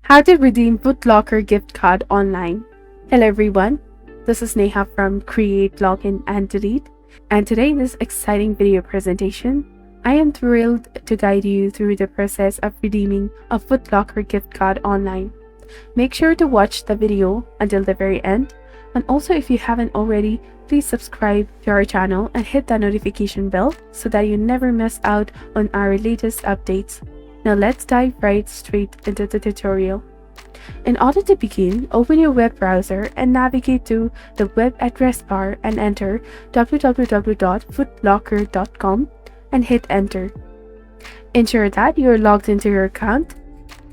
How to redeem Foot Locker gift card online. Hello everyone, this is Neha from Create, Login and Delete, and today in this exciting video presentation, I am thrilled to guide you through the process of redeeming a Foot Locker gift card online. Make sure to watch the video until the very end, and also if you haven't already, please subscribe to our channel and hit that notification bell so that you never miss out on our latest updates. Now let's dive right straight into the tutorial. In order to begin, open your web browser and navigate to the web address bar and enter www.footlocker.com and hit enter. Ensure that you are logged into your account,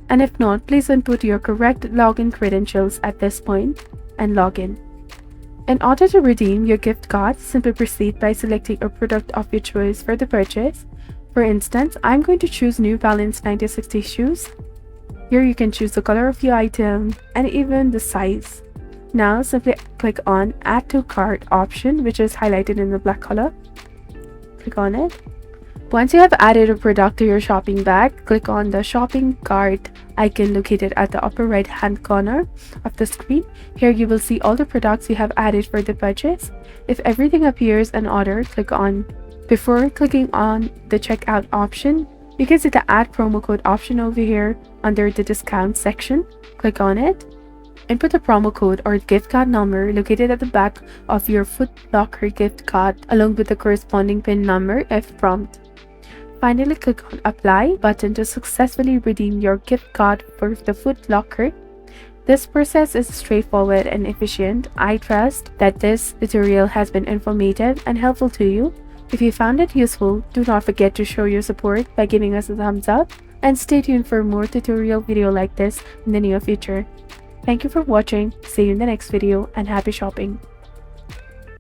and if not, please input your correct login credentials at this point and log in. In order to redeem your gift card, simply proceed by selecting a product of your choice for the purchase. For instance, I'm going to choose New Balance 9060 shoes. Here you can choose the color of your item and even the size. Now simply click on Add to Cart option, which is highlighted in the black color. Click on it. Once you have added a product to your shopping bag, click on the shopping cart icon located at the upper right hand corner of the screen. Here you will see all the products you have added for the purchase. If everything appears in order, click on. Before clicking on the checkout option, you can see the add promo code option over here under the discount section. Click on it. Input the promo code or gift card number located at the back of your Foot Locker gift card along with the corresponding PIN number if prompted. Finally, click on Apply button to successfully redeem your gift card for the Foot Locker. This process is straightforward and efficient. I trust that this tutorial has been informative and helpful to you. If you found it useful, do not forget to show your support by giving us a thumbs up and stay tuned for more tutorial video like this in the near future. Thank you for watching, see you in the next video, and happy shopping.